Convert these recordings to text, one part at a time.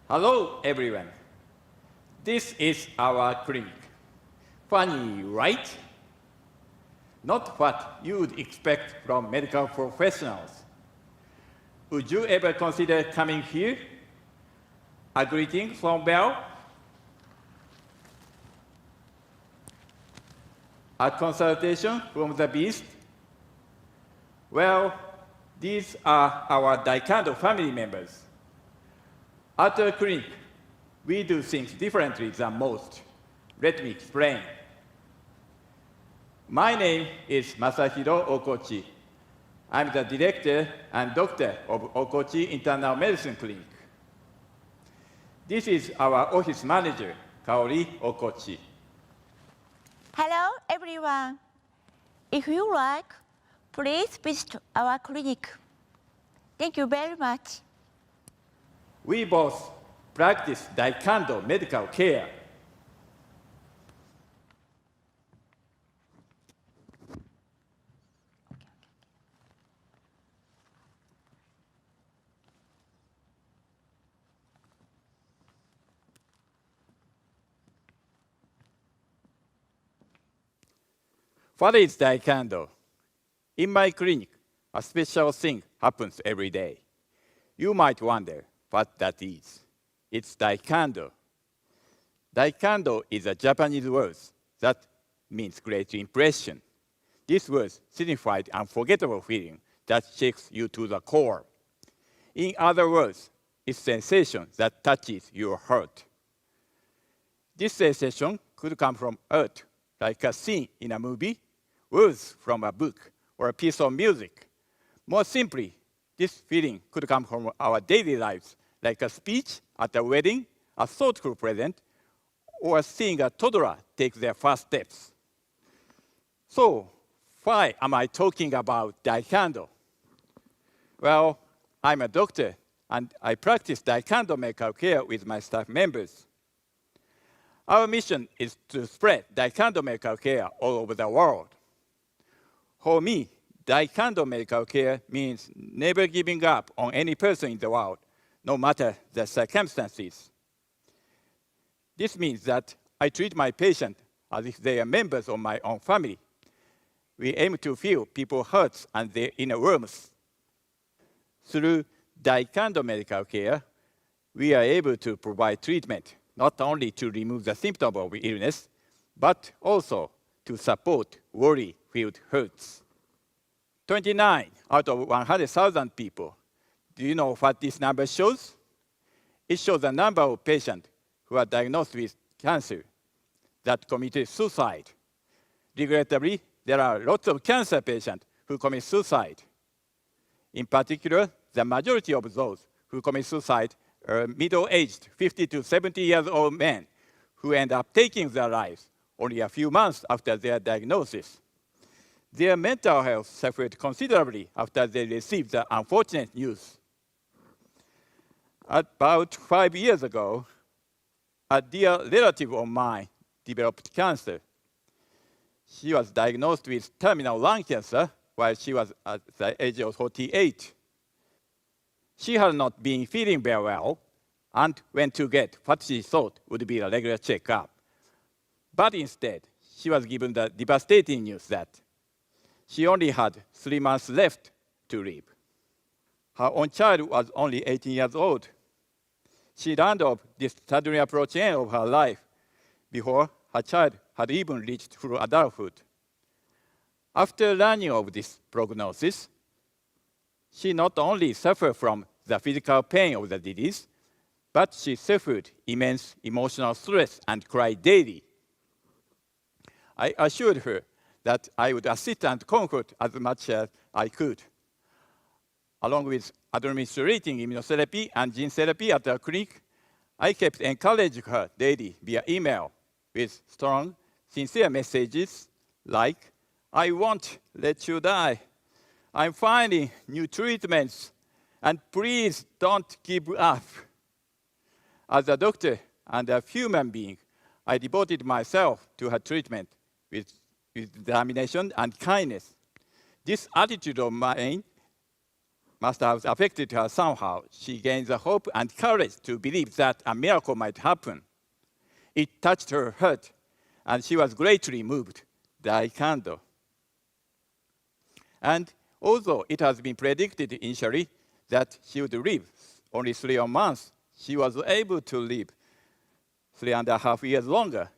Hello, everyone. This is our clinic. Funny, right? Not what you would expect from medical professionals. Would you ever consider coming here? A greeting from Bell? A consultation from the Beast? Well, these are our Daikandou family members. At our clinic, we do things differently than most. Let me explain. My name is Masahiro Okochi. I'm the director and doctor of Okochi Internal Medicine Clinic. This is our office manager, Kaori Okochi. Hello, everyone. If you like, please visit our clinic. Thank you very much. We both practice Daikandou medical care. What is Daikandou? In my clinic, a special thing happens every day. You might wonder what that is. It's Daikandou. Daikandou is a Japanese word that means great impression. This word signifies unforgettable feeling that shakes you to the core. In other words, it's sensation that touches your heart. This sensation could come from earth, like a scene in a movie, words from a book, or a piece of music. More simply, this feeling could come from our daily lives, like a speech at a wedding, a thoughtful present, or seeing a toddler take their first steps. So, why am I talking about Daikandou? Well, I'm a doctor, and I practice Daikandou medical care with my staff members. Our mission is to spread Daikandou medical care all over the world. For me, Daikandou medical care means never giving up on any person in the world, no matter the circumstances. This means that I treat my patients as if they are members of my own family. We aim to feel people's hearts and their inner warmth. Through Daikandou medical care, we are able to provide treatment not only to remove the symptom of illness, but also to support worry-filled hearts. 29 out of 100,000 people. Do you know what this number shows? It shows the number of patients who are diagnosed with cancer that committed suicide. Regrettably, there are lots of cancer patients who commit suicide. In particular, the majority of those who commit suicide are middle-aged, 50 to 70 years old men who end up taking their lives only a few months after their diagnosis. Their mental health suffered considerably after they received the unfortunate news. About 5 years ago, a dear relative of mine developed cancer. She was diagnosed with terminal lung cancer while she was at the age of 48. She had not been feeling very well and went to get what she thought would be a regular checkup. But instead, she was given the devastating news that she only had 3 months left to live. Her own child was only 18 years old. She learned of this suddenly approaching end of her life before her child had even reached full adulthood. After learning of this prognosis, she not only suffered from the physical pain of the disease, but she suffered immense emotional stress and cried daily. I assured her that I would assist and comfort as much as I could. Along with administrating immunotherapy and gene therapy at our clinic, I kept encouraging her daily via email with strong, sincere messages like, "I won't let you die. I'm finding new treatments, and please don't give up." As a doctor and a human being, I devoted myself to her treatment with determination and kindness. This attitude of mine must have affected her somehow. She gained the hope and courage to believe that a miracle might happen. It touched her heart, and she was greatly moved. Daikandou. And although it has been predicted initially that she would live only 3 months, she was able to live 3.5 years longer.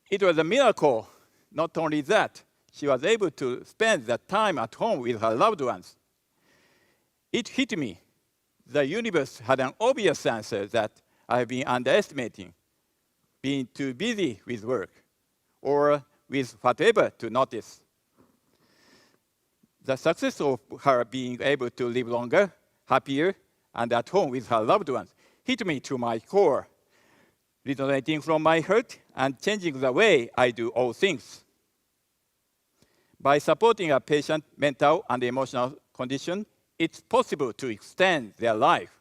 It was a miracle. Not only that, she was able to spend that time at home with her loved ones. It hit me. The universe had an obvious answer that I have been underestimating, being too busy with work or with whatever to notice. The success of her being able to live longer, happier, and at home with her loved ones hit me to my core, resonating from my heart and changing the way I do all things. By supporting a patient's mental and emotional condition, it's possible to extend their life.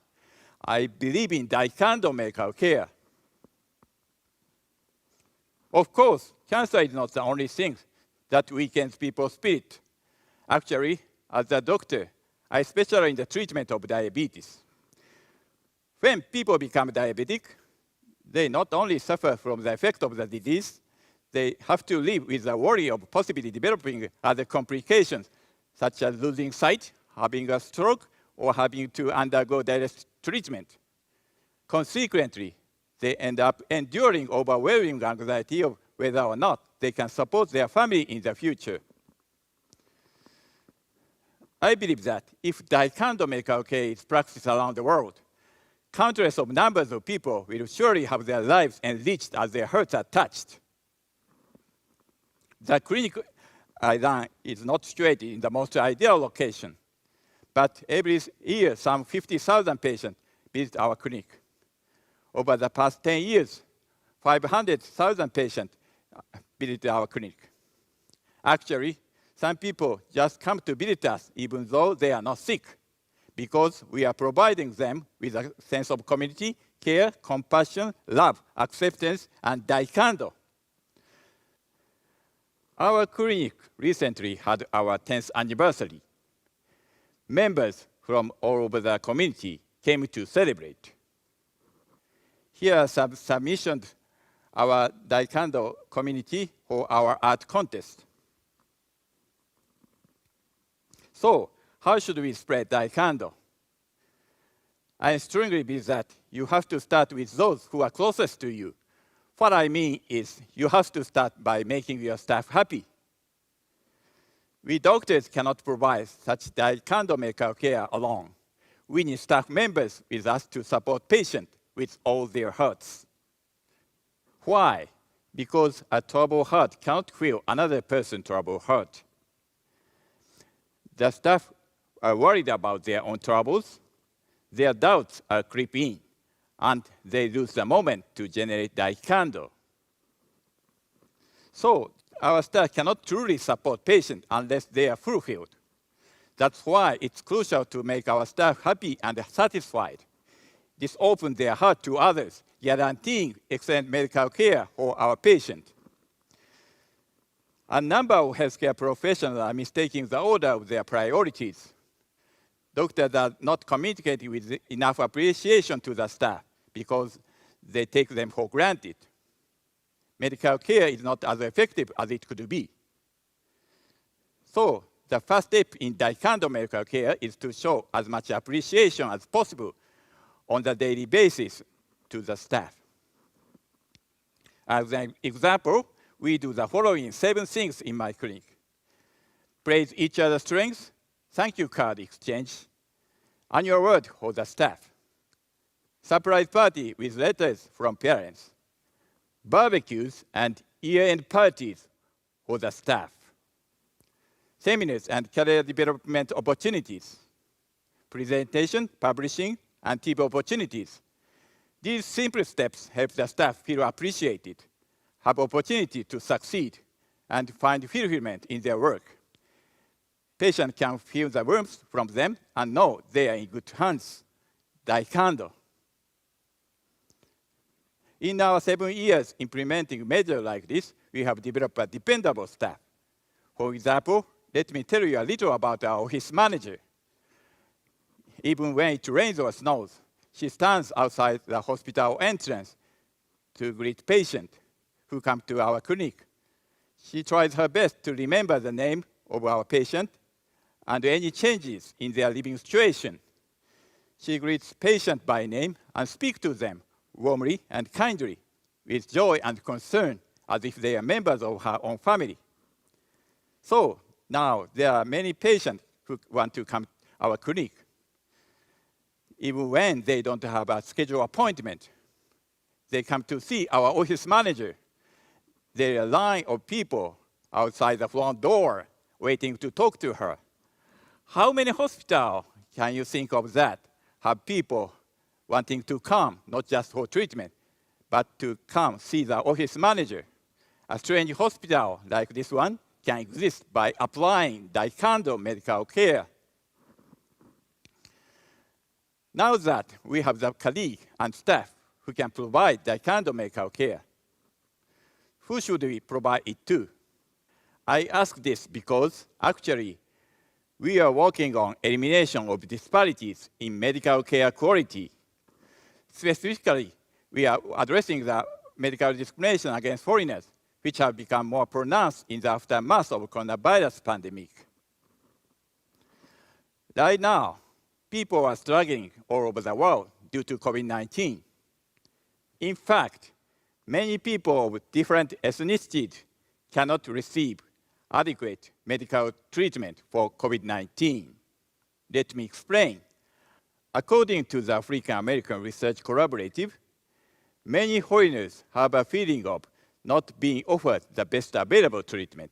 I believe in Daikandou medical care. Of course, cancer is not the only thing that weakens people's spirit. Actually, as a doctor, I specialize in the treatment of diabetes. When people become diabetic, they not only suffer from the effect of the disease, they have to live with the worry of possibly developing other complications, such as losing sight, having a stroke, or having to undergo direct treatment. Consequently, they end up enduring overwhelming anxiety of whether or not they can support their family in the future. I believe that if Daikandou medical care is practiced around the world, countless of numbers of people will surely have their lives enriched as their hearts are touched. The clinic I run is not situated in the most ideal location, but every year some 50,000 patients visit our clinic. Over the past 10 years, 500,000 patients visit our clinic. Actually, some people just come to visit us even though they are not sick, because we are providing them with a sense of community, care, compassion, love, acceptance, and Daikandou. Our clinic recently had our 10th anniversary. Members from all over the community came to celebrate. Here are some submissions our Daikandou community for our art contest. So, how should we spread Daikandou? I strongly believe that you have to start with those who are closest to you. What I mean is you have to start by making your staff happy. We doctors cannot provide such Daikandou medical care alone. We need staff members with us to support patients with all their hearts. Why? Because a troubled heart cannot feel another person's troubled heart. The staff are worried about their own troubles, their doubts are creeping in, and they lose the moment to generate Daikandou. So, our staff cannot truly support patients unless they are fulfilled. That's why it's crucial to make our staff happy and satisfied. This opens their heart to others, guaranteeing excellent medical care for our patients. A number of healthcare professionals are mistaking the order of their priorities. Doctors are not communicating with enough appreciation to the staff because they take them for granted. Medical care is not as effective as it could be. So, the first step in Daikandou medical care is to show as much appreciation as possible on the daily basis to the staff. As an example, we do the following 7 things in my clinic. Praise each other's strengths, thank you card exchange, annual word for the staff, surprise party with letters from parents, barbecues and year-end parties for the staff, seminars and career development opportunities, presentation, publishing, and TV opportunities. These simple steps help the staff feel appreciated, have opportunity to succeed, and find fulfillment in their work. Patients can feel the warmth from them and know they are in good hands. Daikandou. In our 7 years implementing measures like this, we have developed a dependable staff. For example, let me tell you a little about our office manager. even when it rains or snows, she stands outside the hospital entrance to greet patients who come to our clinic. She tries her best to remember the name of our patient and any changes in their living situation. She greets patients by name and speaks to them warmly and kindly, with joy and concern, as if they are members of her own family. So now there are many patients who want to come to our clinic, even when they don't have a scheduled appointment. They come to see our office manager. There are a line of people outside the front door waiting to talk to her. How many hospitals can you think of that have people wanting to come, not just for treatment, but to come see the office manager? A strange hospital like this one can exist by applying Daikandou medical care. Now that we have the colleague and staff who can provide Daikandou medical care, who should we provide it to? I ask this because actually we are working on elimination of disparities in medical care quality. Specifically, we are addressing the medical discrimination against foreigners, which have become more pronounced in the aftermath of coronavirus pandemic. Right now, people are struggling all over the world due to COVID-19. In fact, many people of different ethnicities cannot receive adequate medical treatment for COVID-19. Let me explain. According to the African American Research Collaborative, many foreigners have a feeling of not being offered the best available treatment,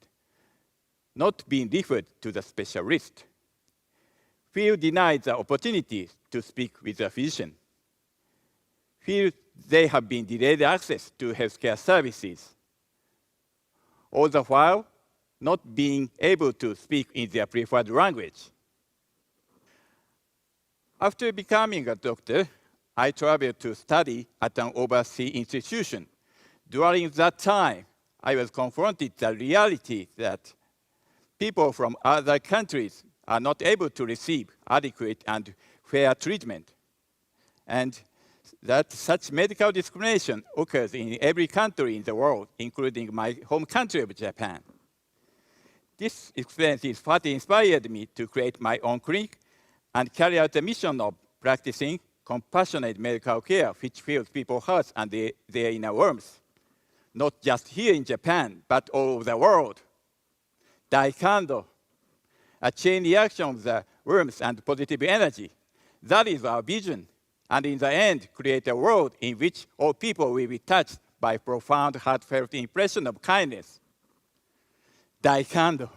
not being referred to the specialist, feel denied the opportunity to speak with a physician, feel they have been delayed access to healthcare services, all the while not being able to speak in their preferred language. After becoming a doctor, I traveled to study at an overseas institution. During that time, I was confronted with the reality that people from other countries are not able to receive adequate and fair treatment, and that such medical discrimination occurs in every country in the world, including my home country of Japan. This experience is what inspired me to create my own clinic and carry out the mission of practicing compassionate medical care, which fills people's hearts and their inner warmth, not just here in Japan, but all over the world. Daikandou, a chain reaction of the warmth and positive energy. That is our vision, and in the end, create a world in which all people will be touched by profound, heartfelt impression of kindness. Daikandou.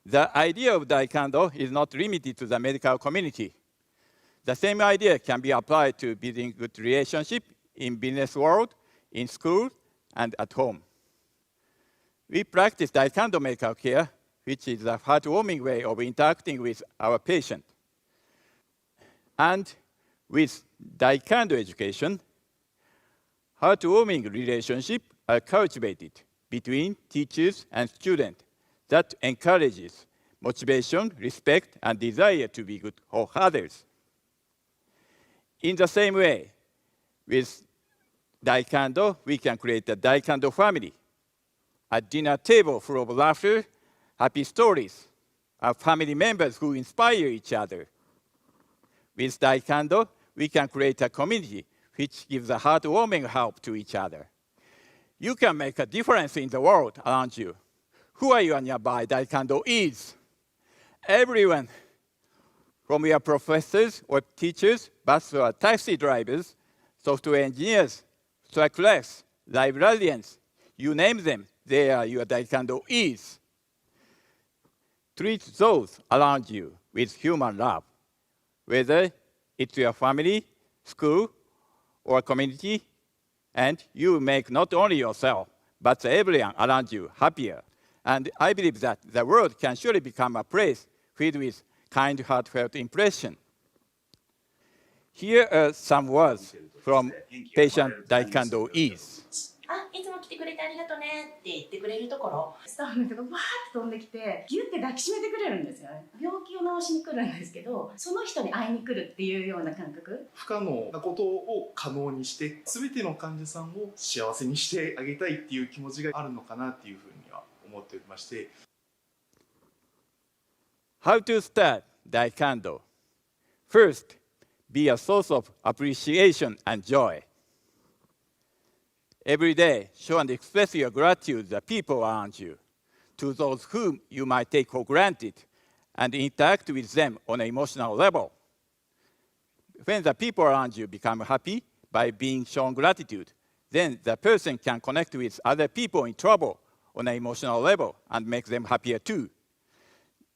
The idea of Daikandou is not limited to the medical community. The same idea can be applied to building good relationship in business world, in school, and at home. We practice Daikandou medical care, which is a heartwarming way of interacting with our patient. And with Daikandou education, heartwarming relationships are cultivated between teachers and students that encourages motivation, respect, and desire to be good for others. In the same way, with Daikandou, we can create a Daikandou family, a dinner table full of laughter, happy stories, of family members who inspire each other. With Daikandou, we can create a community which gives a heartwarming help to each other. You can make a difference in the world around you. Who are you nearby? Daikandou is. Everyone, from your professors or teachers, bus or taxi drivers, software engineers, cyclists, librarians, you name them, they are your Daikandou is. Treat those around you with human love, whether it's your family, school, or community, and you make not only yourself, but everyone around you happier. And I believe that the world can surely become a place filled with kind, heartfelt impression. Here are some words from patient Daikandou is. れてありがとねって言ってくれるところ、スタッフの人がバーッと飛んできてギュッて抱きしめてくれるんですよね。病気を治しに来るんですけど、その人に会いに来るっていうような感覚。不可能なことを可能にして、全ての患者さんを幸せにしてあげたいっていう気持ちがあるのかなっていうふうには思っておりまして。How to start Daikandou? First, be a source of appreciation and joy. Every day, show and express your gratitude to the people around you, to those whom you might take for granted, and interact with them on an emotional level. When the people around you become happy by being shown gratitude, then the person can connect with other people in trouble on an emotional level and make them happier too.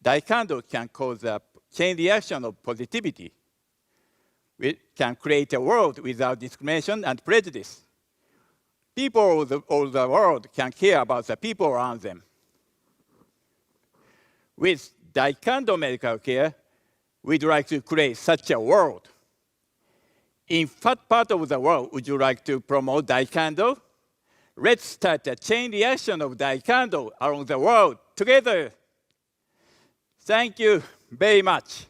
Daikandou can cause a chain reaction of positivity. We can create a world without discrimination and prejudice. People all the world can care about the people around them. With Daikandou Medical Care, we'd like to create such a world. In what part of the world would you like to promote Daikandou? Let's start a chain reaction of Daikandou around the world together. Thank you very much.